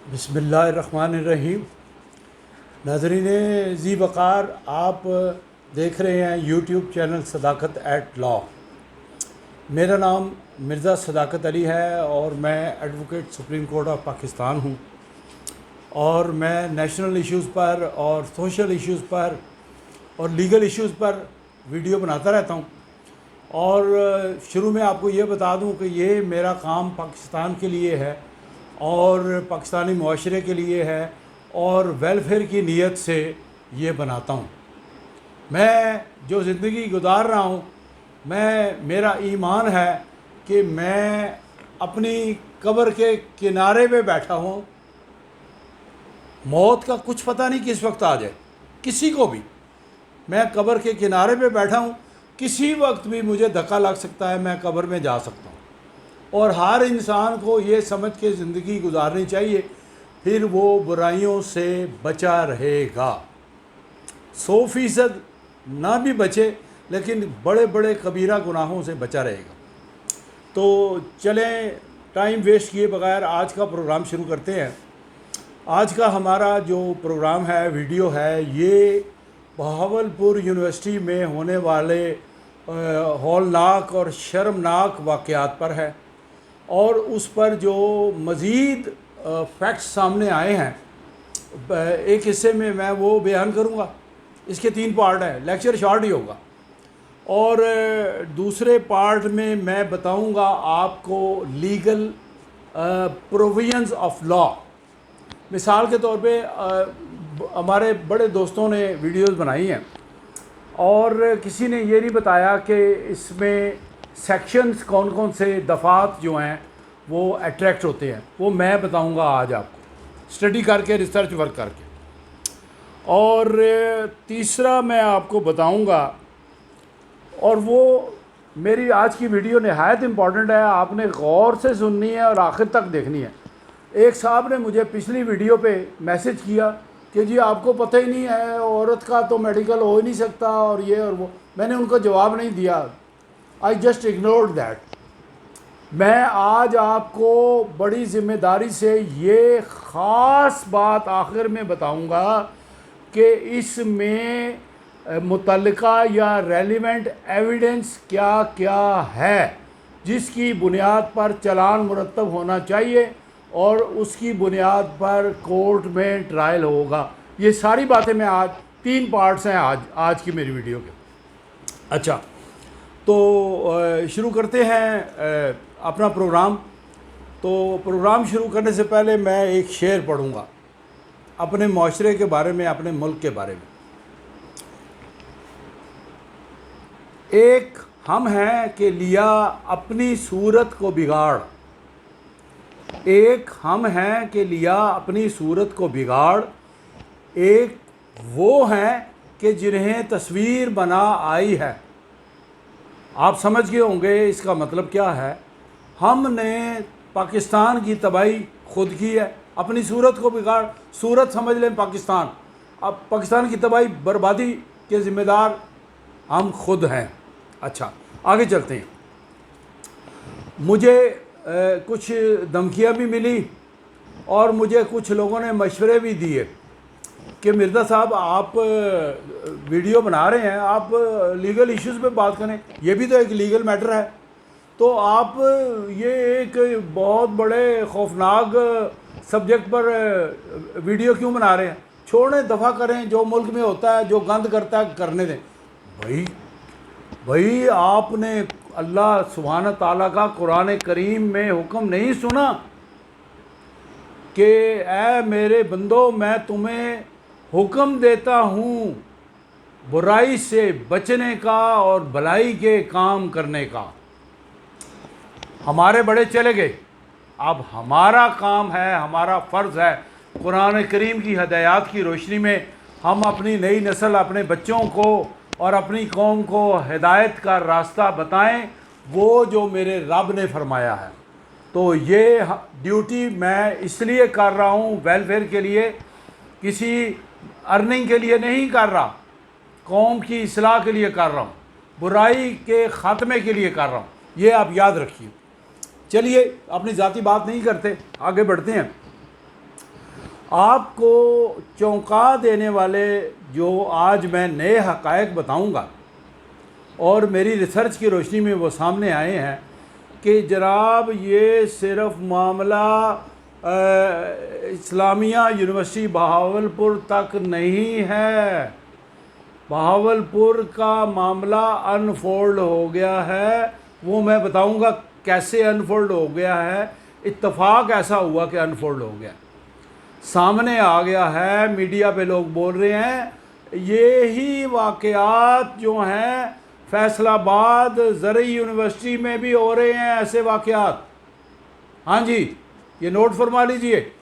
बिस्मिल्लाहिर्रहमानिर्रहीम। नाज़रीन ज़ी वक़ार, आप देख रहे हैं यूट्यूब चैनल सदाकत एट लॉ। मेरा नाम मिर्ज़ा सदाकत अली है और मैं advocate supreme court of Pakistan हूँ और मैं नेशनल इश्यूज़ पर और सोशल इश्यूज़ पर और लीगल इश्यूज़ पर वीडियो बनाता रहता हूँ। और शुरू में आपको ये बता दूँ कि ये मेरा काम पाकिस्तान के लिए है और पाकिस्तानी मुआशरे के लिए है और वेलफेयर की नीयत से ये बनाता हूँ। मैं जो ज़िंदगी गुजार रहा हूँ, मेरा ईमान है कि मैं अपनी कब्र के किनारे पे बैठा हूँ। मौत का कुछ पता नहीं किस वक्त आ जाए किसी को भी। मैं कब्र के किनारे पे बैठा हूँ, किसी वक्त भी मुझे धक्का लग सकता है, मैं कब्र में जा सकता हूँ। और हर इंसान को ये समझ के ज़िंदगी गुजारनी चाहिए, फिर वो बुराइयों से बचा रहेगा। 100% ना भी बचे लेकिन बड़े बड़े कबीरा गुनाहों से बचा रहेगा। तो चलें, टाइम वेस्ट किए बगैर आज का प्रोग्राम शुरू करते हैं। आज का हमारा जो प्रोग्राम है, वीडियो है, ये बहावलपुर यूनिवर्सिटी में होने वाले हौलनाक और शर्मनाक वाक़यात पर है और उस पर जो मज़ीद फैक्ट्स सामने आए हैं। एक हिस्से में मैं वो बयान करूँगा। इसके 3 पार्ट हैं, लेक्चर शॉर्ट ही होगा। और दूसरे पार्ट में मैं बताऊँगा आपको लीगल प्रोविजंस ऑफ लॉ। मिसाल के तौर पे हमारे बड़े दोस्तों ने वीडियोस बनाई हैं और किसी ने ये नहीं बताया कि इसमें सेक्शंस कौन कौन से दफ़ात जो हैं वो अट्रैक्ट होते हैं। वो मैं बताऊंगा आज आपको, स्टडी करके, रिसर्च वर्क करके। और तीसरा मैं आपको बताऊंगा, और वो मेरी आज की वीडियो नहायत इम्पॉर्टेंट है, आपने गौर से सुननी है और आखिर तक देखनी है। एक साहब ने मुझे पिछली वीडियो पे मैसेज किया कि जी आपको पता ही नहीं है, औरत का तो मेडिकल हो ही नहीं सकता और ये और वो। मैंने उनको जवाब नहीं दिया, आई जस्ट इग्नोर्ड दैट। मैं आज आपको बड़ी ज़िम्मेदारी से ये ख़ास बात आखिर में बताऊंगा कि इसमें मुतल्लिका या रेलिवेंट एविडेंस क्या क्या है जिसकी बुनियाद पर चालान मुरतब होना चाहिए और उसकी बुनियाद पर कोर्ट में ट्रायल होगा। ये सारी बातें मैं आज 3 पार्ट्स हैं आज की मेरी वीडियो के। अच्छा, तो शुरू करते हैं अपना प्रोग्राम। तो प्रोग्राम शुरू करने से पहले मैं एक शेर पढ़ूंगा अपने माशरे के बारे में, अपने मुल्क के बारे में। एक हम हैं कि लिया अपनी सूरत को बिगाड़, एक हम हैं कि लिया अपनी सूरत को बिगाड़, एक वो हैं कि जिन्हें तस्वीर बना आई है। आप समझ गए होंगे इसका मतलब क्या है। हमने पाकिस्तान की तबाही खुद की है, अपनी सूरत को बिगाड़। सूरत समझ लें पाकिस्तान। अब पाकिस्तान की तबाही बर्बादी के ज़िम्मेदार हम खुद हैं। अच्छा, आगे चलते हैं। मुझे कुछ धमकियाँ भी मिली और मुझे कुछ लोगों ने मशवरे भी दिए कि मिर्ज़ा साहब आप वीडियो बना रहे हैं, आप लीगल इश्यूज़ पे बात करें, ये भी तो एक लीगल मैटर है। तो आप ये एक बहुत बड़े खौफनाक सब्जेक्ट पर वीडियो क्यों बना रहे हैं? छोड़ें, दफ़ा करें। जो मुल्क में होता है, जो गंद करता है, करने दें। भाई आपने अल्लाह सुब्हान ताला का कुरान करीम में हुक्म नहीं सुना कि ऐ मेरे बंदो, मैं तुम्हें हुक्म देता हूँ बुराई से बचने का और भलाई के काम करने का। हमारे बड़े चले गए, अब हमारा काम है, हमारा फ़र्ज़ है कुरान करीम की हदायत की रोशनी में हम अपनी नई नस्ल, अपने बच्चों को और अपनी कौम को हिदायत का रास्ता बताएं, वो जो मेरे रब ने फरमाया है। तो ये ड्यूटी मैं इसलिए कर रहा हूँ, वेलफेयर के लिए, किसी अर्निंग के लिए नहीं कर रहा, कौम की इस्लाह के लिए कर रहा हूँ, बुराई के ख़ात्मे के लिए कर रहा हूँ। ये आप याद रखिए। चलिए, अपनी ज़ाती बात नहीं करते, आगे बढ़ते हैं। आपको चौंका देने वाले जो आज मैं नए हक़ाइक़ बताऊंगा और मेरी रिसर्च की रोशनी में वो सामने आए हैं कि जनाब ये सिर्फ मामला इस्लामिया यूनिवर्सिटी बहावलपुर तक नहीं है। बहावलपुर का मामला अनफोल्ड हो गया है, वो मैं बताऊंगा कैसे अनफोल्ड हो गया है। इत्तफाक ऐसा हुआ कि अनफोल्ड हो गया, सामने आ गया है, मीडिया पे लोग बोल रहे हैं। ये ही वाक़यात जो हैं फैसलाबाद ज़रई यूनिवर्सिटी में भी हो रहे हैं, ऐसे वाक़यात। हाँ जी, ये नोट फरमा लीजिए।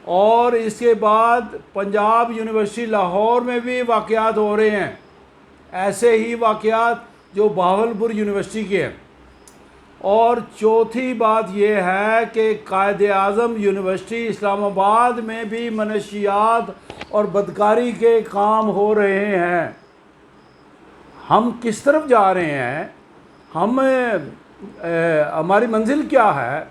और इसके बाद पंजाब यूनिवर्सिटी लाहौर में भी वाक़यात हो रहे हैं, ऐसे ही वाक़यात जो बहावलपुर यूनिवर्सिटी के हैं। और चौथी बात यह है कि कायद-ए-आज़म यूनिवर्सिटी इस्लामाबाद में भी मनशियात और बदकारी के काम हो रहे हैं। हम किस तरफ जा रहे हैं? हम हमारी मंजिल क्या है?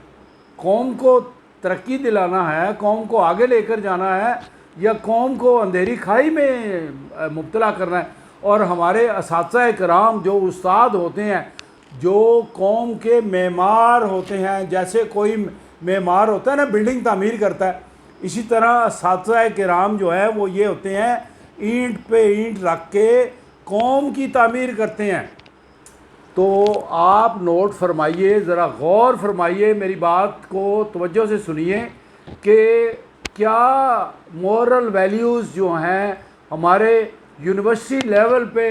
कौम को तरक्की दिलाना है, कौम को आगे लेकर जाना है, या कौम को अंधेरी खाई में मुब्तला करना है? और हमारे असातिज़ा कराम जो उस्ताद होते हैं, जो कौम के मेमार होते हैं, जैसे कोई मेमार होता है ना, बिल्डिंग तामीर करता है, इसी तरह असातिज़ा कराम जो है वो ये होते हैं, ईंट पे ईंट रख के कौम की तामीर करते हैं। तो आप नोट फरमाइए, ज़रा गौर फरमाइए, मेरी बात को तवज्जो से सुनिए कि क्या मॉरल वैल्यूज़ जो हैं हमारे यूनिवर्सिटी लेवल पे,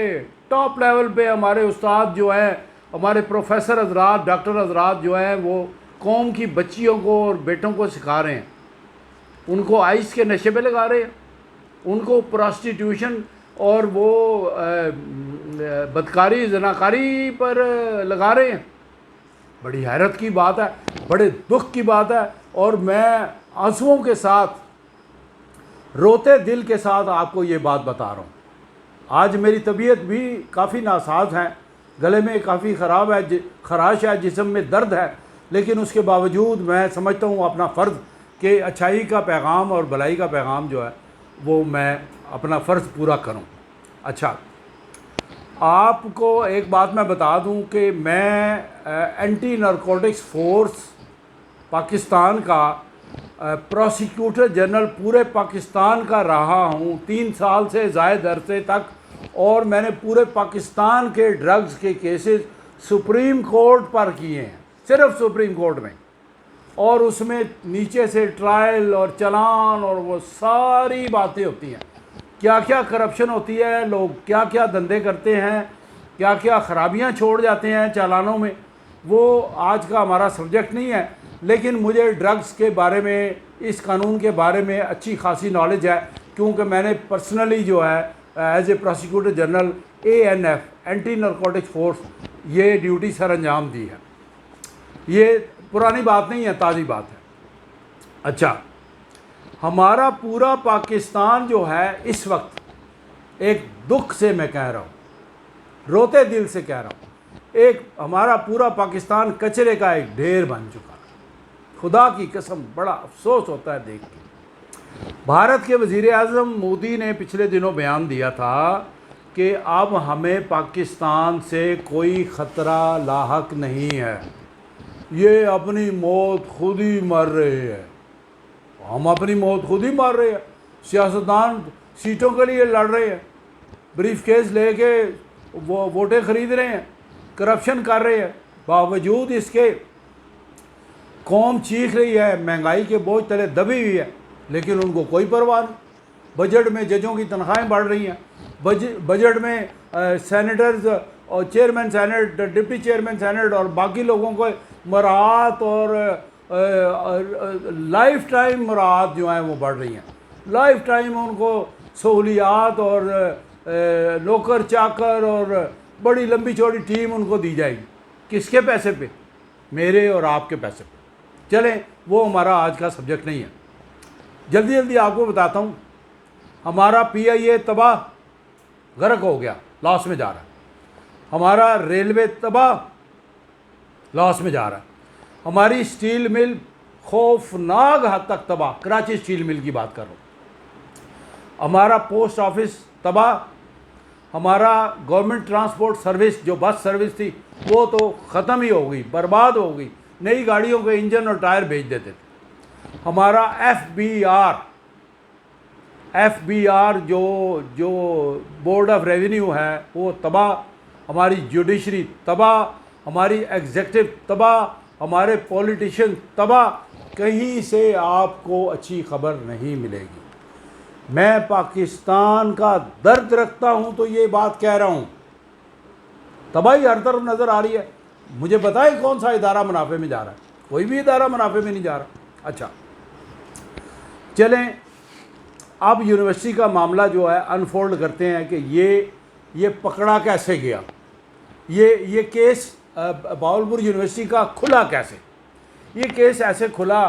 टॉप लेवल पे हमारे उस्ताद जो हैं, हमारे प्रोफेसर हजरात, डॉक्टर हजरात जो हैं, वो कौम की बच्चियों को और बेटों को सिखा रहे हैं, उनको आइस के नशे पे लगा रहे हैं, उनको प्रोस्टिट्यूशन और वो बदकारी जनाकारी पर लगा रहे हैं। बड़ी हैरत की बात है, बड़े दुख की बात है। और मैं आंसुओं के साथ, रोते दिल के साथ आपको ये बात बता रहा हूँ। आज मेरी तबीयत भी काफ़ी नासाज है, गले में काफ़ी ख़राब है, खराश है, जिस्म में दर्द है, लेकिन उसके बावजूद मैं समझता हूँ अपना फ़र्ज़ कि अच्छाई का पैगाम और भलाई का पैगाम जो है वो मैं अपना फ़र्ज़ पूरा करूं। अच्छा, आपको एक बात मैं बता दूं कि मैं एंटी नारकोटिक्स फोर्स पाकिस्तान का प्रोसिक्यूटर जनरल पूरे पाकिस्तान का रहा हूं 3 साल से ज़ायद अरसे तक, और मैंने पूरे पाकिस्तान के ड्रग्स के केसेस सुप्रीम कोर्ट पर किए हैं, सिर्फ सुप्रीम कोर्ट में। और उसमें नीचे से ट्रायल और चलान और वो सारी बातें होती हैं, क्या क्या करप्शन होती है, लोग क्या क्या धंधे करते हैं, क्या क्या ख़राबियाँ छोड़ जाते हैं चालानों में। वो आज का हमारा सब्जेक्ट नहीं है, लेकिन मुझे ड्रग्स के बारे में, इस कानून के बारे में अच्छी खासी नॉलेज है, क्योंकि मैंने पर्सनली जो है as a prosecutor general ANF anti narcotics force ये ड्यूटी सर अंजाम दी है। ये पुरानी बात नहीं है, ताज़ी बात है। अच्छा, हमारा पूरा पाकिस्तान जो है इस वक्त, एक दुख से मैं कह रहा हूँ, रोते दिल से कह रहा हूँ, एक हमारा पूरा पाकिस्तान कचरे का एक ढेर बन चुका है। खुदा की कसम बड़ा अफसोस होता है देख के। भारत के वज़ीर आज़म मोदी ने पिछले दिनों बयान दिया था कि अब हमें पाकिस्तान से कोई ख़तरा लाहक नहीं है, ये अपनी मौत खुद ही मर रहे हैं। हम अपनी मौत खुद ही मार रहे हैं। सियासतदान सीटों के लिए लड़ रहे हैं, ब्रीफ केस लेके वो वोटें ख़रीद रहे हैं, करप्शन कर रहे हैं, बावजूद इसके कौम चीख रही है, महंगाई के बोझ तले दबी हुई है, लेकिन उनको कोई परवाह नहीं। बजट में जजों की तनख्वाहें बढ़ रही हैं, बजट में सेनेटर्स और chairman senate, deputy chairman senate और बाकी लोगों को मराहत और लाइफ टाइम मराहत जो हैं वो बढ़ रही हैं। लाइफ टाइम उनको सहूलियात और नौकर चाकर और बड़ी लंबी चौड़ी टीम उनको दी जाएगी। किसके पैसे पे? मेरे और आपके पैसे पे। चलें, वो हमारा आज का सब्जेक्ट नहीं है। जल्दी जल्दी आपको बताता हूँ। हमारा PIA तबाह गर्क हो गया, लॉस में जा रहा है। हमारा रेलवे तबाह, लॉस में जा रहा है। हमारी स्टील मिल खौफनाक हद तक तबाह। कराची स्टील मिल की बात कर रहा हूँ। हमारा पोस्ट ऑफिस तबाह, हमारा गवर्नमेंट ट्रांसपोर्ट सर्विस जो बस सर्विस थी वो तो ख़त्म ही हो गई, बर्बाद हो गई। नई गाड़ियों के इंजन और टायर बेच देते थे। हमारा एफ बी आर जो बोर्ड ऑफ रेवेन्यू है वो तबाह, हमारी जुडिशरी तबाह, हमारी एग्जेक्टिव तबाह, हमारे पॉलिटिशियन तबाह। कहीं से आपको अच्छी खबर नहीं मिलेगी। मैं पाकिस्तान का दर्द रखता हूँ तो ये बात कह रहा हूँ। तबाही हर तरफ नज़र आ रही है। मुझे बताएं कौन सा इदारा मुनाफे में जा रहा है? कोई भी इदारा मुनाफे में नहीं जा रहा। अच्छा चलें, अब यूनिवर्सिटी का मामला जो है अनफोल्ड करते हैं कि ये पकड़ा कैसे गया, ये केस बहावलपुर यूनिवर्सिटी का खुला कैसे। ये केस ऐसे खुला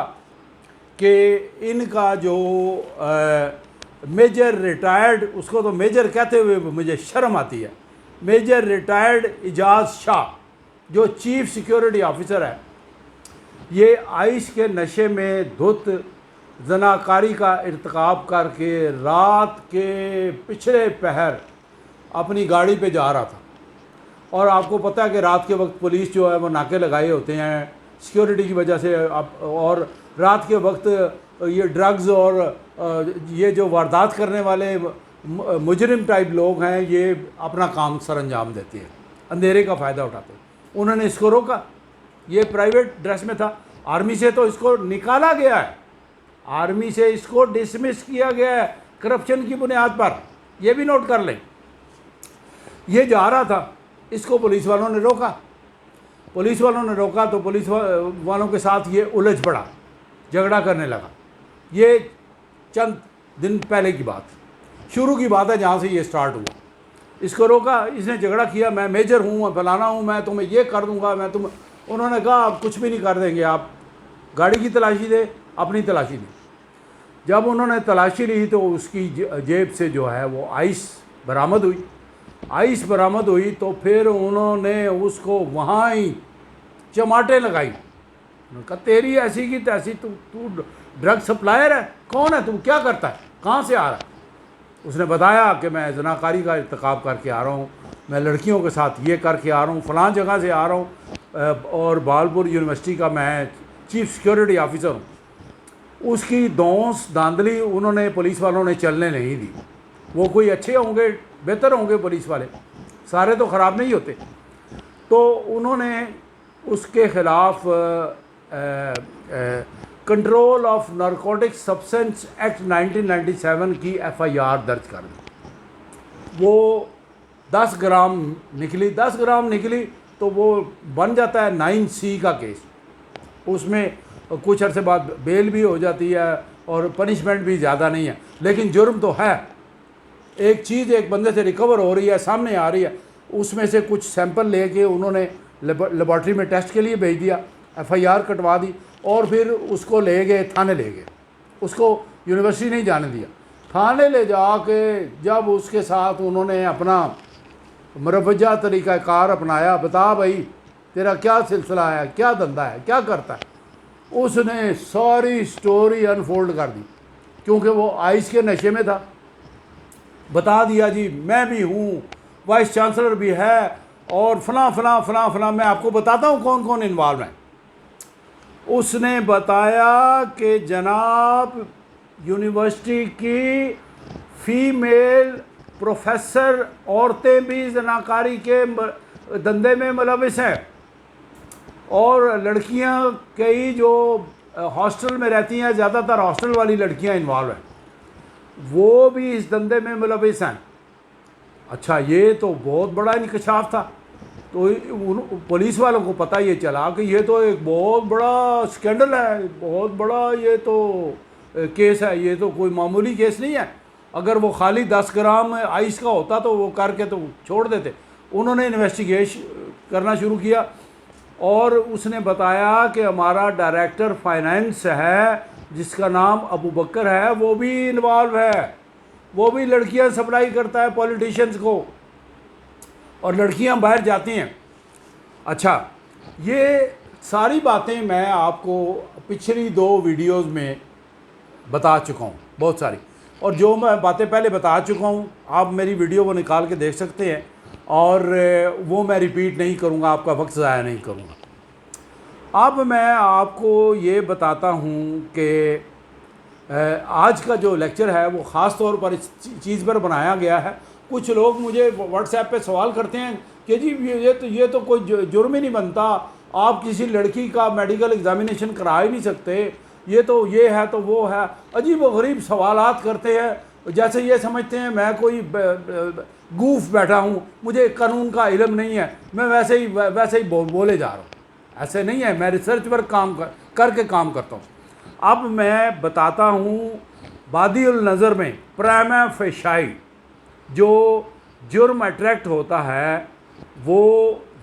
कि इनका जो मेजर रिटायर्ड, उसको तो मेजर कहते हुए मुझे शर्म आती है, मेजर रिटायर्ड एजाज शाह जो चीफ सिक्योरिटी ऑफिसर है, ये आइस के नशे में धुत जनाकारी का इर्तिकाब करके रात के पिछले पहर अपनी गाड़ी पे जा रहा था। और आपको पता है कि रात के वक्त पुलिस जो है वो नाके लगाए होते हैं सिक्योरिटी की वजह से। और रात के वक्त ये ड्रग्स और ये जो वारदात करने वाले मुजरिम टाइप लोग हैं ये अपना काम सर अंजाम देते हैं, अंधेरे का फ़ायदा उठाते हैं। उन्होंने इसको रोका। ये प्राइवेट ड्रेस में था। आर्मी से तो इसको निकाला गया है, आर्मी से इसको डिसमिस किया गया है करप्शन की बुनियाद पर। यह भी नोट कर लें। ये जा रहा था, इसको पुलिस वालों ने रोका। पुलिस वालों ने रोका तो पुलिस वालों के साथ ये उलझ पड़ा, झगड़ा करने लगा। ये चंद दिन पहले की बात, शुरू की बात है जहाँ से ये स्टार्ट हुआ। इसको रोका, इसने झगड़ा किया, मैं मेजर हूँ, फलाना हूँ, मैं तुम्हें ये कर दूँगा, मैं तुम। उन्होंने कहा आप कुछ भी नहीं कर देंगे, आप गाड़ी की तलाशी दे, अपनी तलाशी दी। जब उन्होंने तलाशी ली तो उसकी जेब से जो है वो आइस बरामद हुई। आइस बरामद हुई तो फिर उन्होंने उसको वहाँ ही चमाटे लगाई। उन्होंने कहा तेरी ऐसी की तैसी, तू ड्रग सप्लायर है, कौन है तू, क्या करता है, कहाँ से आ रहा है? उसने बताया कि मैं जनाकारी का इर्तिकाब करके आ रहा हूँ, मैं लड़कियों के साथ ये करके आ रहा हूँ, फ़लाँ जगह से आ रहा हूँ और बहावलपुर यूनिवर्सिटी का मैं चीफ सिक्योरिटी ऑफिसर हूँ। उसकी दौंस धांधली उन्होंने पुलिस वालों ने चलने नहीं दी। वो कोई अच्छे होंगे, बेहतर होंगे पुलिस वाले, सारे तो ख़राब नहीं होते। तो उन्होंने उसके ख़िलाफ़ control of narcotic substance act 1997 की FIR दर्ज कर दी। वो 10 ग्राम निकली, 10 ग्राम निकली तो वो बन जाता है 9C का केस। उसमें कुछ अरसे बाद बेल भी हो जाती है और पनिशमेंट भी ज़्यादा नहीं है, लेकिन जुर्म तो है। एक चीज़ एक बंदे से रिकवर हो रही है, सामने आ रही है, उसमें से कुछ सैंपल लेके उन्होंने लेबॉर्ट्री में टेस्ट के लिए भेज दिया, FIR कटवा दी और फिर उसको ले गए थाने, ले गए उसको, यूनिवर्सिटी नहीं जाने दिया। थाने ले जाके जब उसके साथ उन्होंने अपना मुरवजा तरीक़ाकार अपनाया, बता भाई तेरा क्या सिलसिला है, क्या धंधा है, क्या करता है, उसने सारी स्टोरी अनफोल्ड कर दी। क्योंकि वो आइस के नशे में था। बता दिया जी मैं भी हूँ, वाइस चांसलर भी है और फलां फलां फलां फलां। मैं आपको बताता हूँ कौन कौन इन्वॉल्व है। उसने बताया कि जनाब यूनिवर्सिटी की फ़ीमेल प्रोफेसर औरतें भी जनाकारी के धंधे में मुलविस हैं और लड़कियां कई जो हॉस्टल में रहती हैं, ज़्यादातर हॉस्टल वाली लड़कियां इन्वॉल्व हैं, वो भी इस धंधे में मुलविस हैं। अच्छा, ये तो बहुत बड़ा इंकशाफ था। तो पुलिस वालों को पता ये चला कि ये तो एक बहुत बड़ा स्कैंडल है, बहुत बड़ा ये तो केस है, ये तो कोई मामूली केस नहीं है। अगर वो खाली 10 ग्राम आइस का होता तो वो करके तो छोड़ देते। उन्होंने इन्वेस्टिगेशन करना शुरू किया और उसने बताया कि हमारा डायरेक्टर फाइनेंस है जिसका नाम अबू बकर है, वो भी इन्वॉल्व है, वो भी लड़कियां सप्लाई करता है पॉलिटिशियंस को और लड़कियां बाहर जाती हैं। अच्छा, ये सारी बातें मैं आपको पिछली 2 वीडियोस में बता चुका हूँ बहुत सारी, और जो मैं बातें पहले बता चुका हूँ आप मेरी वीडियो को निकाल के देख सकते हैं, और वो मैं रिपीट नहीं करूँगा, आपका वक्त ज़ाया नहीं करूँगा। अब मैं आपको ये बताता हूँ कि आज का जो लेक्चर है वो ख़ास तौर पर इस चीज़ पर बनाया गया है। कुछ लोग मुझे व्हाट्सएप पे सवाल करते हैं कि जी ये तो कोई जुर्म ही नहीं बनता, आप किसी लड़की का मेडिकल एग्ज़ामिनेशन करा ही नहीं सकते, ये तो ये है तो वो है। अजीब व गरीब सवालात करते हैं, जैसे ये समझते हैं मैं कोई गूफ बैठा हूँ, मुझे कानून का इल्म नहीं है, मैं वैसे ही बोले जा रहा हूँ। ऐसे नहीं है, मैं रिसर्च पर काम करके काम करता हूँ। अब मैं बताता हूँ बादिउल नज़र में प्राइमा फेशाई जो जुर्म अट्रैक्ट होता है वो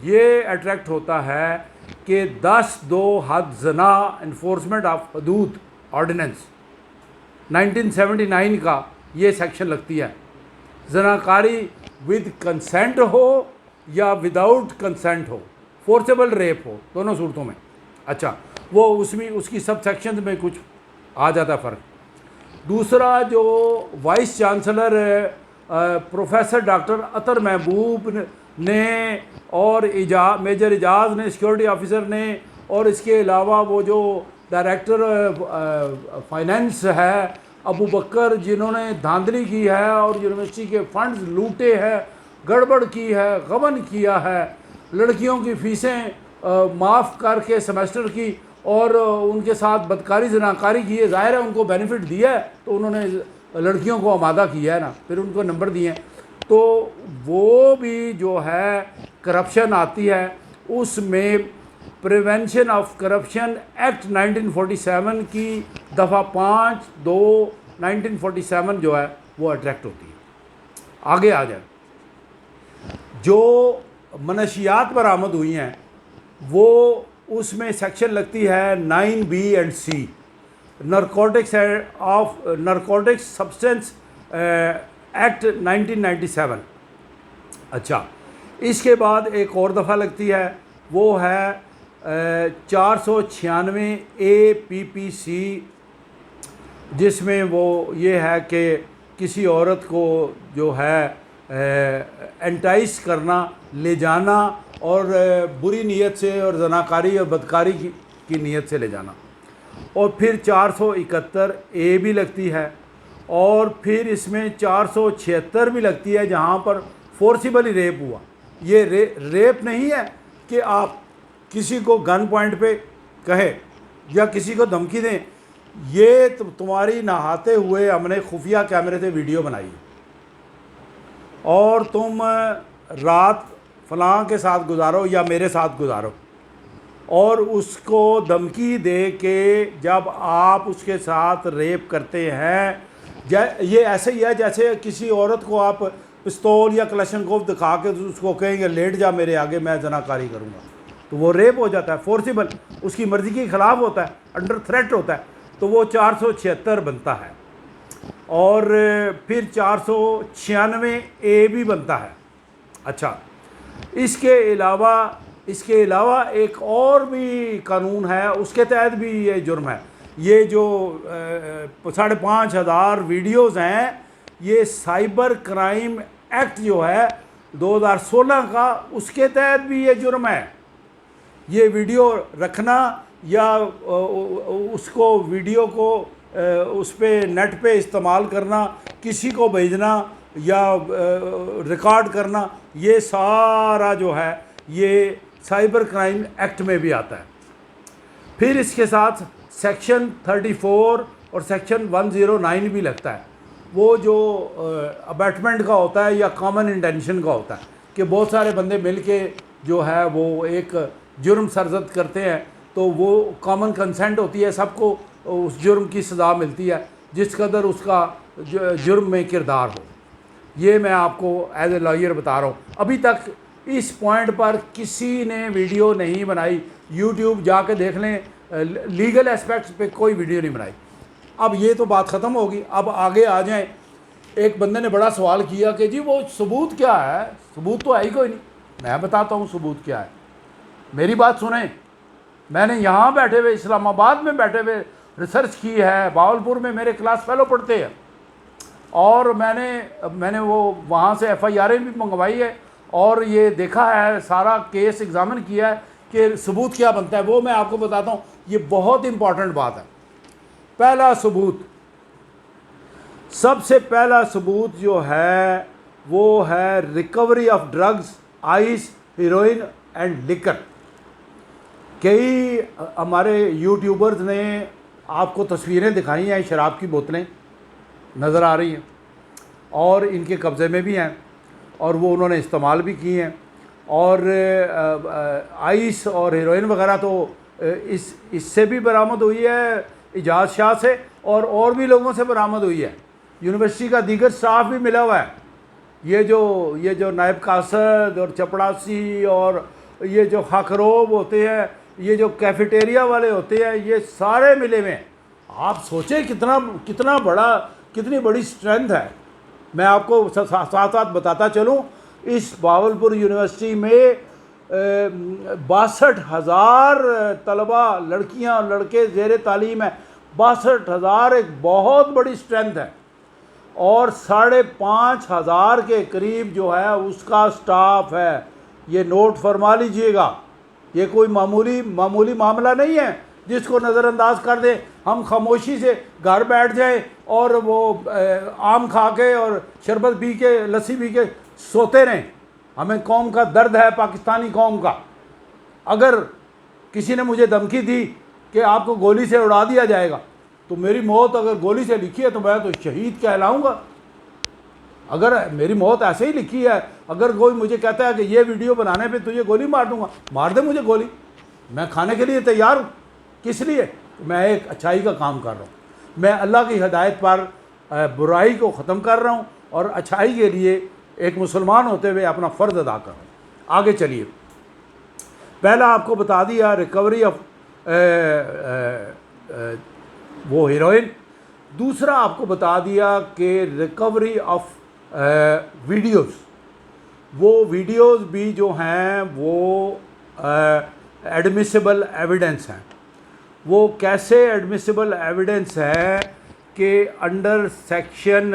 ये अट्रैक्ट होता है कि 10(2) हद जना इन्फोर्समेंट ऑफ हदूद ऑर्डिनेंस 1979 का ये सेक्शन लगती है। जनाकारी विद कंसेंट हो या विदाउट कंसेंट हो, फोर्सेबल रेप हो, दोनों सूरतों में। अच्छा, वो उसमें उसकी सब सेक्शन में कुछ आ जाता है फ़र्क। दूसरा, जो वाइस चांसलर प्रोफेसर डॉक्टर अतर महबूब ने और मेजर एजाज ने, सिक्योरिटी ऑफिसर ने, और इसके अलावा वो जो डायरेक्टर फाइनेंस है अबू बकर, जिन्होंने धांधली की है और यूनिवर्सिटी के फंड्स लूटे हैं, गड़बड़ की है, गबन किया है, लड़कियों की फ़ीसें माफ़ करके सेमेस्टर की और उनके साथ बदकारी जनाकारी की है। ज़ाहिर है उनको बेनिफिट दिया है तो उन्होंने लड़कियों को आमादा किया है ना, फिर उनको नंबर दिए हैं। तो वो भी जो है करप्शन आती है, उसमें प्रिवेंशन ऑफ करप्शन एक्ट 1947 की दफ़ा 5(2) 1947 जो है वो अट्रैक्ट होती है। आगे आ जाए, जो मनशियात बरामद हुई हैं वो उसमें सेक्शन लगती है 9B and C, narcotics substance act 1997। अच्छा, इसके बाद एक और दफ़ा लगती है, वो है 496 APPC, जिसमें वो ये है कि किसी औरत को जो है एंटाइस करना, ले जाना और बुरी नीयत से और जनाकारी और बदकारी की नीयत से ले जाना। और फिर 471 A भी लगती है, और फिर इसमें 476 भी लगती है जहाँ पर फोर्सिबली रेप हुआ। ये रेप नहीं है कि आप किसी को गन पॉइंट पे कहे या किसी को धमकी दें, ये तुम्हारी नहाते हुए हमने खुफिया कैमरे से वीडियो बनाई और तुम रात फलां के साथ गुजारो या मेरे साथ गुजारो, और उसको धमकी दे के जब आप उसके साथ रेप करते हैं, ये ऐसे ही है जैसे किसी औरत को आप पिस्तौल या कलशनकोफ दिखा के उसको कहेंगे लेट जा मेरे आगे, मैं जनाकारी करूँगा, तो वो रेप हो जाता है। फोर्सिबल, उसकी मर्ज़ी के ख़िलाफ़ होता है, अंडर थ्रेट होता है, तो वो 476 बनता है। और फिर 496 A भी बनता है। अच्छा, इसके अलावा एक और भी कानून है, उसके तहत भी ये जुर्म है। ये जो 5,500 वीडियोज़ हैं, ये साइबर क्राइम एक्ट जो है 2016 का, उसके तहत भी ये जुर्म है। ये वीडियो रखना या उसको वीडियो को उस पर नेट पे इस्तेमाल करना, किसी को भेजना या रिकॉर्ड करना, ये सारा जो है ये साइबर क्राइम एक्ट में भी आता है। फिर इसके साथ सेक्शन 34 और सेक्शन 109 भी लगता है। वो जो अबैटमेंट का होता है या कॉमन इंटेंशन का होता है कि बहुत सारे बंदे मिल के जो है वो एक जुर्म सरजद करते हैं, तो वो कॉमन कंसेंट होती है, सबको उस जुर्म की सज़ा मिलती है जिस कदर उसका जुर्म में किरदार हो। ये मैं आपको एज ए लॉयर बता रहा हूँ। अभी तक इस पॉइंट पर किसी ने वीडियो नहीं बनाई, यूट्यूब जाके देख लें, लीगल एस्पेक्ट्स पे कोई वीडियो नहीं बनाई। अब ये तो बात ख़त्म होगी, अब आगे आ जाएं। एक बंदे ने बड़ा सवाल किया कि जी वो सबूत क्या है, सबूत तो है ही कोई नहीं। मैं बताता हूँ सबूत क्या है, मेरी बात सुने, मैंने यहाँ बैठे हुए इस्लामाबाद में बैठे हुए रिसर्च की है, बावलपुर में मेरे क्लास फेलो पढ़ते हैं, और मैंने वो वहाँ से FIR भी मंगवाई है और ये देखा है, सारा केस एग्ज़ामिन किया है कि सबूत क्या बनता है। वो मैं आपको बताता हूँ, ये बहुत इम्पॉर्टेंट बात है। पहला सबूत, सबसे पहला सबूत जो है वो है recovery of drugs, ice, heroine and liquor. कई हमारे यूट्यूबर्स ने आपको तस्वीरें दिखाई हैं, शराब की बोतलें नज़र आ रही हैं और इनके कब्ज़े में भी हैं और वो उन्होंने इस्तेमाल भी की हैं। और आइस और हीरोइन वगैरह तो इससे भी बरामद हुई है इजाज़ शाह से, और भी लोगों से बरामद हुई है। यूनिवर्सिटी का दीगर स्टाफ भी मिला हुआ है। ये जो नायब कासद और चपड़ासी और ये जो खाकरोब होते हैं, ये जो कैफेटेरिया वाले होते हैं, ये सारे मिले हुए हैं। आप सोचें कितना कितनी बड़ी स्ट्रेंथ है। मैं आपको साथ साथ बताता चलूँ, इस बावलपुर यूनिवर्सिटी में 62,000 तलबा, लड़कियां और लड़के ज़ेर तालीम है। 62,000 एक बहुत बड़ी स्ट्रेंथ है। और 5,500 के करीब जो है उसका स्टाफ है। ये नोट फरमा लीजिएगा, ये कोई मामूली मामला नहीं है जिसको नज़रअंदाज कर दें, हम खामोशी से घर बैठ जाएं और वो आम खा के और शरबत पी के, लस्सी पी के सोते रहें। हमें कौम का दर्द है, पाकिस्तानी कौम का। अगर किसी ने मुझे धमकी दी कि आपको गोली से उड़ा दिया जाएगा, तो मेरी मौत अगर गोली से लिखी है तो मैं तो शहीद कहलाऊँगा। अगर मेरी मौत ऐसे ही लिखी है, अगर कोई मुझे कहता है कि ये वीडियो बनाने पे तुझे गोली मार दूंगा, मार दे मुझे गोली, मैं खाने के लिए तैयार हूँ। किस लिए? मैं एक अच्छाई का काम कर रहा हूँ। मैं अल्लाह की हिदायत पर बुराई को ख़त्म कर रहा हूँ और अच्छाई के लिए एक मुसलमान होते हुए अपना फ़र्ज़ अदा कर रहा हूँ। आगे चलिए, पहला आपको बता दिया रिकवरी ऑफ वो हीरोइन। दूसरा आपको बता दिया कि रिकवरी ऑफ वीडियोस। वो वीडियोस भी जो हैं वो एडमिसिबल एविडेंस हैं। वो कैसे एडमिसिबल एविडेंस है कि अंडर सेक्शन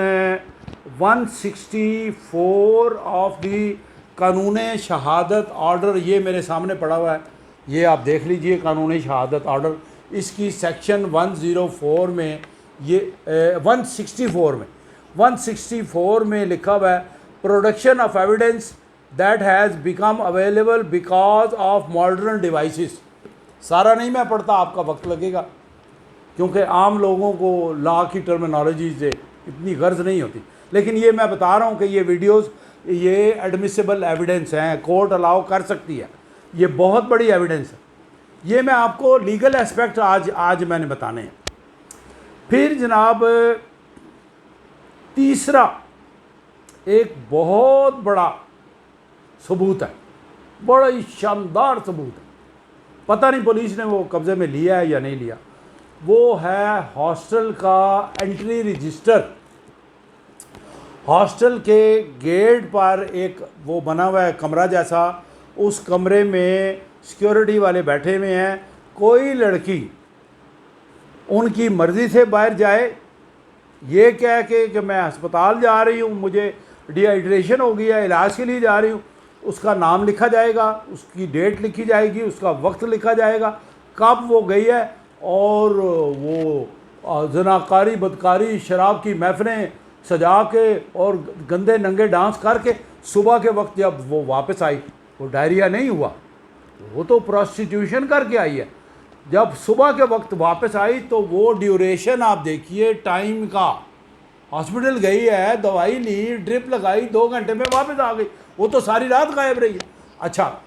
164 ऑफ दी कानून शहादत ऑर्डर, ये मेरे सामने पड़ा हुआ है, ये आप देख लीजिए कानून शहादत ऑर्डर। इसकी सेक्शन 104 में, ये 164 में लिखा हुआ है, production of evidence that has become available because of modern devices. सारा नहीं मैं पढ़ता, आपका वक्त लगेगा, क्योंकि आम लोगों को लॉ की टर्मिनोलॉजी से इतनी गर्ज नहीं होती। लेकिन ये मैं बता रहा हूँ कि ये वीडियोस ये एडमिसिबल एविडेंस हैं, कोर्ट अलाउ कर सकती है। ये बहुत बड़ी एविडेंस है। ये मैं आपको लीगल एस्पेक्ट आज मैंने बताने हैं। फिर जनाब तीसरा एक बहुत बड़ा सबूत है, बड़ा ही शानदार सबूत है। पता नहीं पुलिस ने वो कब्ज़े में लिया है या नहीं लिया। वो है हॉस्टल का एंट्री रजिस्टर। हॉस्टल के गेट पर एक वो बना हुआ है कमरा जैसा, उस कमरे में सिक्योरिटी वाले बैठे हुए हैं। कोई लड़की उनकी मर्ज़ी से बाहर जाए, ये कह के कि मैं अस्पताल जा रही हूँ, मुझे डिहाइड्रेशन हो गया, इलाज के लिए जा रही हूँ, उसका नाम लिखा जाएगा, उसकी डेट लिखी जाएगी, उसका वक्त लिखा जाएगा, कब वो गई है, और वो जनाकारी, बदकारी, शराब की महफिलें सजा के और गंदे नंगे डांस करके सुबह के वक्त जब वो वापस आई, वो डायरिया नहीं हुआ, वो तो प्रोस्टिट्यूशन करके आई है। जब सुबह के वक्त वापस आई तो वो ड्यूरेशन आप देखिए टाइम का, हॉस्पिटल गई है, दवाई ली, ड्रिप लगाई, 2 घंटे में वापस आ गई, वो तो सारी रात गायब रही है। अच्छा,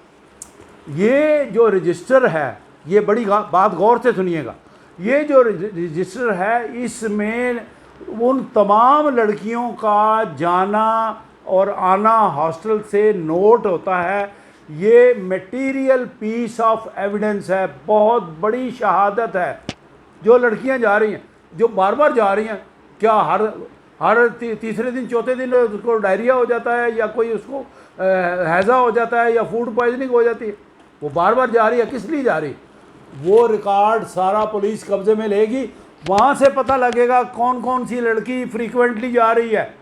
ये जो रजिस्टर है, ये बड़ी बात गौर से सुनिएगा, ये जो रजिस्टर है इसमें उन तमाम लड़कियों का जाना और आना हॉस्टल से नोट होता है। ये मटेरियल पीस ऑफ एविडेंस है, बहुत बड़ी शहादत है। जो लड़कियां जा रही हैं, जो बार बार जा रही हैं, क्या हर तीसरे दिन चौथे दिन उसको डायरिया हो जाता है या कोई उसको हैज़ा हो जाता है या फूड पॉइजनिंग हो जाती है? वो बार बार जा रही है, किस लिए जा रही है? वो रिकॉर्ड सारा पुलिस कब्जे में लेगी। वहाँ से पता लगेगा कौन कौन सी लड़की फ्रीक्वेंटली जा रही है।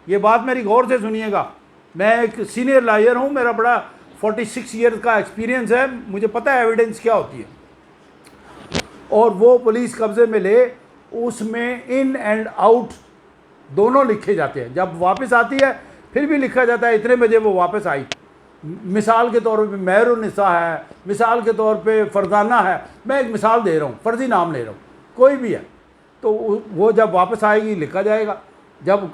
ये बात मेरी गौर से सुनिएगा। मैं एक सीनियर लॉयर हूँ, मेरा बड़ा 46 ईयर का एक्सपीरियंस है, मुझे पता है एविडेंस क्या होती है। और वो पुलिस कब्जे में ले, उसमें इन एंड आउट दोनों लिखे जाते हैं। जब वापस आती है फिर भी लिखा जाता है इतने बजे वो वापस आई। मिसाल के तौर पे मेहरुन्निसा है, मिसाल के तौर पे फरजाना है, मैं एक मिसाल दे रहा हूँ, फर्जी नाम ले रहा हूँ, कोई भी है। तो वो जब वापस आएगी लिखा जाएगा, जब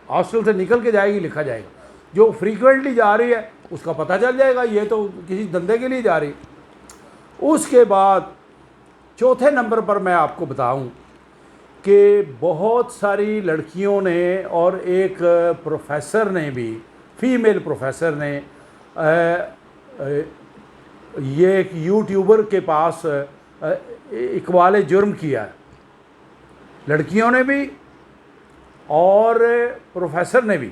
हॉस्टल से निकल के जाएगी लिखा जाएगा। जो फ्रीक्वेंटली जा रही है उसका पता चल जाएगा, ये तो किसी धंधे के लिए जा रही है। उसके बाद चौथे नंबर पर मैं आपको बताऊं कि बहुत सारी लड़कियों ने और एक प्रोफेसर ने भी, फीमेल प्रोफेसर ने ये एक यूट्यूबर के पास इकबाल जुर्म किया है। लड़कियों ने भी और प्रोफेसर ने भी,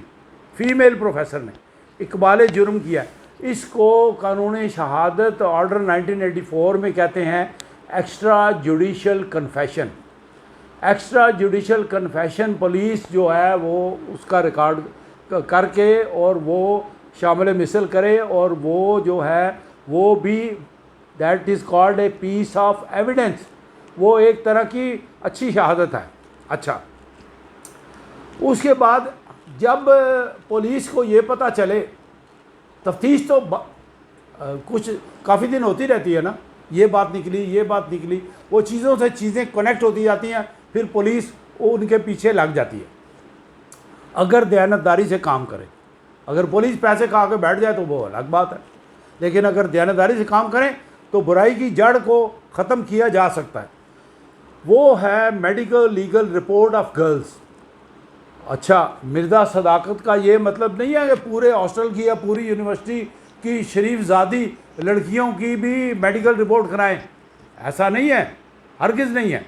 फीमेल प्रोफेसर ने इकबाल जुर्म किया। इसको कानूनी शहादत ऑर्डर 1984 में कहते हैं extra judicial confession. Extra judicial confession police जो है वो उसका रिकॉर्ड करके और वो शामिल मिसल करे, और वो जो है वो भी that is called a piece of evidence. वो एक तरह की अच्छी शहादत है। अच्छा, उसके बाद जब पुलिस को ये पता चले, तफ्तीश तो कुछ काफ़ी दिन होती रहती है ना, ये बात निकली, ये बात निकली, वो चीज़ों से चीज़ें कनेक्ट होती जाती हैं, फिर पुलिस उनके पीछे लग जाती है अगर दयानतदारी से काम करे। अगर पुलिस पैसे खा के बैठ जाए तो वो अलग बात है, लेकिन अगर दयानतदारी से काम करें तो बुराई की जड़ को ख़त्म किया जा सकता है। वो है medical legal report of girls. अच्छा, मिर्ज़ा सदाकत का ये मतलब नहीं है कि पूरे हॉस्टल की या पूरी यूनिवर्सिटी की शरीफजादी लड़कियों की भी मेडिकल रिपोर्ट कराएं, ऐसा नहीं है, हरगिज़ नहीं है।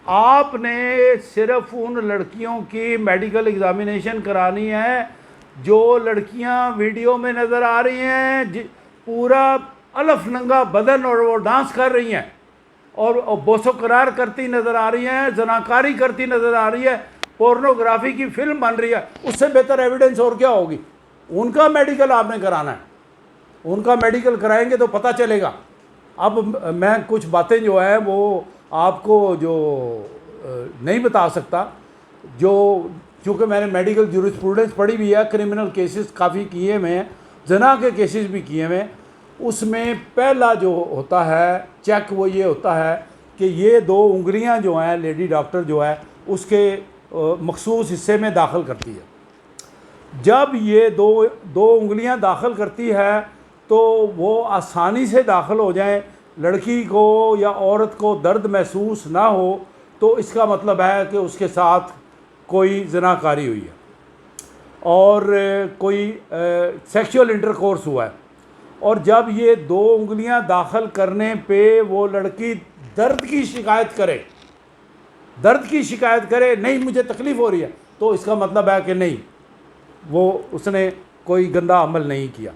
आपने सिर्फ उन लड़कियों की मेडिकल एग्ज़ामिनेशन करानी है जो लड़कियां वीडियो में नज़र आ रही हैं, पूरा अलफ नंगा बदन और वो डांस कर रही हैं और बोसो करार करती नज़र आ रही हैं, जनाकारी करती नज़र आ रही है, पोर्नोग्राफी की फिल्म बन रही है। उससे बेहतर एविडेंस और क्या होगी? उनका मेडिकल आपने कराना है, उनका मेडिकल कराएंगे तो पता चलेगा। अब मैं कुछ बातें जो है वो आपको जो नहीं बता सकता, जो चूँकि मैंने मेडिकल जूरिस्प्रूडेंस पढ़ी भी है, क्रिमिनल केसेस काफ़ी किए हुए हैं, जना के केसेस भी किए हुए हैं। उसमें पहला जो होता है चेक वो ये होता है कि ये दो उंगलियां जो हैं लेडी डॉक्टर जो है उसके मखसूस हिस्से में दाखिल करती है। जब ये दो उंगलियां दाखिल करती है तो वो आसानी से दाखिल हो जाएं, लड़की को या औरत को दर्द महसूस ना हो, तो इसका मतलब है कि उसके साथ कोई ज़नाकारी हुई है और कोई सेक्सुअल इंटरकोर्स हुआ है। और जब ये दो उंगलियां दाखिल करने पे वो लड़की दर्द की शिकायत करे, नहीं मुझे तकलीफ़ हो रही है, तो इसका मतलब है कि नहीं, वो उसने कोई गंदा अमल नहीं किया।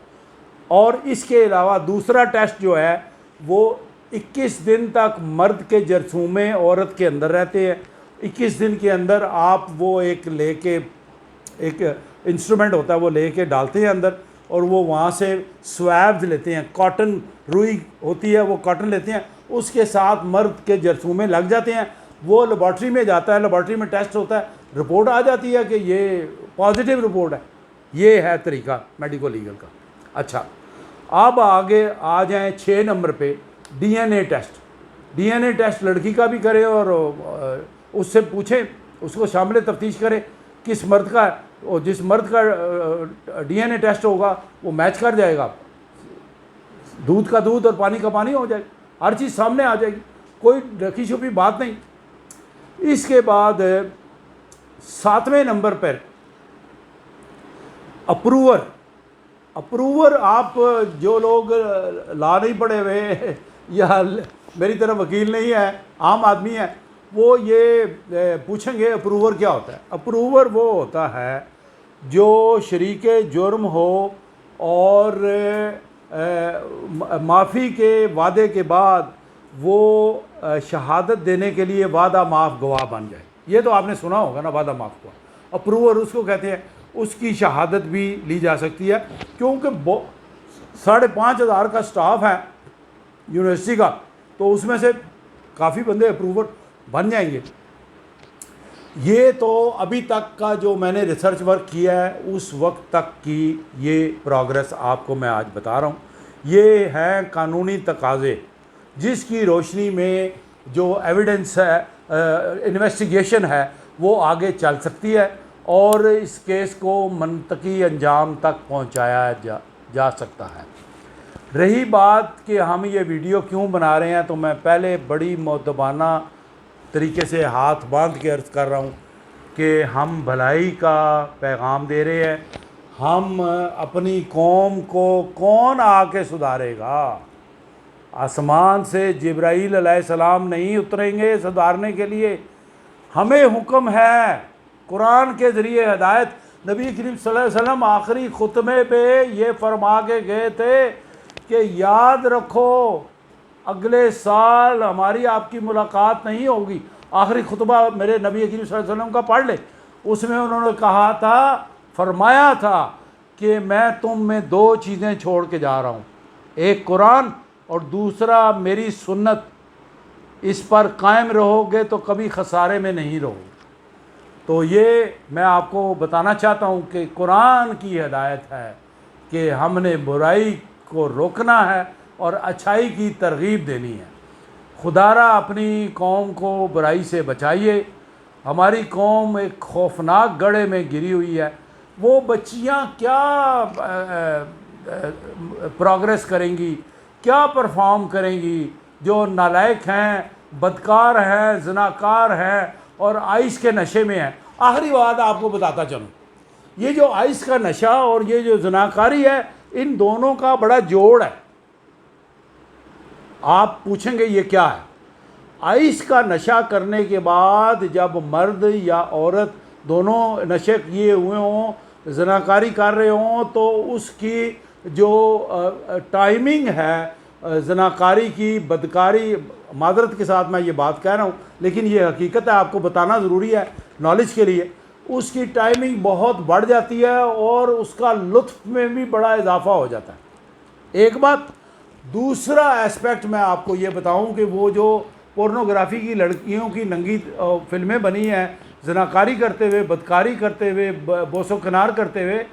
और इसके अलावा दूसरा टेस्ट जो है वो 21 दिन तक मर्द के जरसूमे औरत के अंदर रहते हैं। 21 दिन के अंदर आप वो एक इंस्ट्रूमेंट होता है वो लेके डालते हैं अंदर, और वो वहाँ से स्वैब्स लेते हैं, कॉटन रुई होती है वो कॉटन लेते हैं, उसके साथ मर्द के जरसूमे लग जाते हैं। वो लेबॉर्ट्री में जाता है, लेबॉर्ट्री में टेस्ट होता है, रिपोर्ट आ जाती है कि ये पॉजिटिव रिपोर्ट है। ये है तरीका मेडिको लीगल का। अच्छा, अब आगे आ जाएं 6 नंबर पे डीएनए टेस्ट। डीएनए टेस्ट लड़की का भी करें और उससे पूछें, उसको शामिल तफ्तीश करें किस मर्द का है, और जिस मर्द का डीएनए टेस्ट होगा वो मैच कर जाएगा, दूध का दूध और पानी का पानी हो जाएगा, हर चीज़ सामने आ जाएगी, कोई रखी छुपी बात नहीं। इसके बाद 7वें नंबर पर अप्रूवर। आप जो लोग ला नहीं पड़े हुए या मेरी तरह वकील नहीं है, आम आदमी है, वो ये पूछेंगे अप्रूवर क्या होता है। अप्रूवर वो होता है जो शरीके जुर्म हो और माफ़ी के वादे के बाद वो शहादत देने के लिए वादा माफ़ गवाह बन जाए। ये तो आपने सुना होगा ना, वादा माफ़ गवाह। अप्रूवर उसको कहते हैं, उसकी शहादत भी ली जा सकती है, क्योंकि 5,500 का स्टाफ है यूनिवर्सिटी का, तो उसमें से काफ़ी बंदे अप्रूवर बन जाएंगे। ये तो अभी तक का जो मैंने रिसर्च वर्क किया है उस वक्त तक की ये प्रोग्रेस आपको मैं आज बता रहा हूँ। ये हैं कानूनी तकाज़े जिसकी रोशनी में जो एविडेंस है, इन्वेस्टिगेशन है, वो आगे चल सकती है और इस केस को मनतकी अंजाम तक पहुँचाया जा सकता है। रही बात कि हम ये वीडियो क्यों बना रहे हैं, तो मैं पहले बड़ी मुअद्दबाना तरीके से हाथ बांध के अर्ज़ कर रहा हूँ कि हम भलाई का पैगाम दे रहे हैं। हम अपनी कौम को कौन आके सुधारेगा? आसमान से जिब्राईल अलैहिस्सलाम नहीं उतरेंगे सुधारने के लिए। हमें हुक्म है कुरान के ज़रिए हिदायत। नबी करीम सल्लल्लाहु अलैहि वसल्लम आखिरी खुतबे पे ये फरमा के गए थे कि याद रखो अगले साल हमारी आपकी मुलाकात नहीं होगी। आखिरी खुतबा मेरे नबी करीम सल्लल्लाहु अलैहि वसल्लम का पढ़ ले, उसमें उन्होंने कहा था, फरमाया था कि मैं तुम में 2 चीज़ें छोड़ के जा रहा हूँ, एक कुरान और दूसरा मेरी सुन्नत। इस पर कायम रहोगे तो कभी खसारे में नहीं रहोगे। तो ये मैं आपको बताना चाहता हूँ कि कुरान की हिदायत है कि हमने बुराई को रोकना है और अच्छाई की तरगीब देनी है। खुदारा अपनी कौम को बुराई से बचाइए। हमारी कौम एक खौफनाक गड्ढे में गिरी हुई है। वो बच्चियाँ क्या प्रोग्रेस करेंगी, क्या परफॉर्म करेंगी जो नालायक हैं, बदकार हैं, ज़नाकार हैं और आइस के नशे में हैं। आखिरी बात आपको बताता चलूँ, ये जो आइस का नशा और ये जो ज़नाकारी है, इन दोनों का बड़ा जोड़ है। आप पूछेंगे ये क्या है? आइस का नशा करने के बाद जब मर्द या औरत दोनों नशे किए हुए हों, ज़नाकारी कर रहे हों, तो उसकी जो टाइमिंग है ज़नाकारी की, बदकारी, मादरत के साथ मैं ये बात कह रहा हूँ लेकिन ये हकीकत है, आपको बताना ज़रूरी है नॉलेज के लिए। उसकी टाइमिंग बहुत बढ़ जाती है और उसका लुत्फ़ में भी बड़ा इजाफ़ा हो जाता है। एक बात। दूसरा एस्पेक्ट मैं आपको ये बताऊं कि वो जो पोर्नोग्राफी की लड़कियों की नंगी फिल्में बनी हैं, ज़नाकारी करते हुए, बदकारी करते हुए, बोसो किनार करते हुए,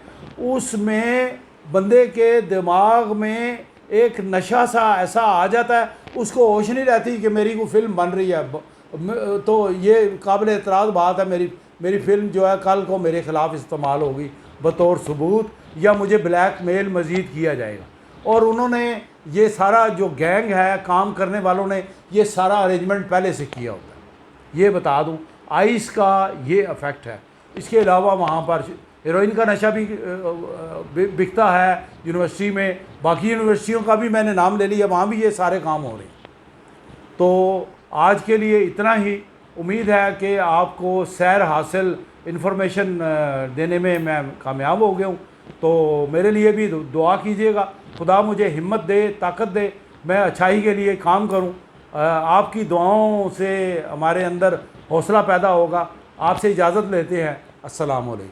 उसमें बंदे के दिमाग में एक नशा सा ऐसा आ जाता है, उसको होश नहीं रहती कि मेरी को फिल्म बन रही है। तो ये काबिल एतराज़ बात है, मेरी फ़िल्म जो है कल को मेरे ख़िलाफ़ इस्तेमाल होगी बतौर सबूत, या मुझे ब्लैकमेल मज़ीद किया जाएगा। और उन्होंने ये सारा जो गैंग है, काम करने वालों ने ये सारा अरेंजमेंट पहले से किया होता है। ये बता दूं, आइस का ये इफ़ेक्ट है। इसके अलावा वहाँ पर हेरोइन का नशा भी बिकता है यूनिवर्सिटी में। बाकी यूनिवर्सिटियों का भी मैंने नाम ले लिया, वहाँ भी ये सारे काम हो रहे हैं। तो आज के लिए इतना ही। उम्मीद है कि आपको सैर हासिल इन्फॉर्मेशन देने में मैं कामयाब हो गया हूँ। तो मेरे लिए भी दुआ कीजिएगा, खुदा मुझे हिम्मत दे, ताकत दे, मैं अच्छाई के लिए काम करूं। आपकी दुआओं से हमारे अंदर हौसला पैदा होगा। आपसे इजाज़त लेते हैं। अस्सलाम वालेकुम।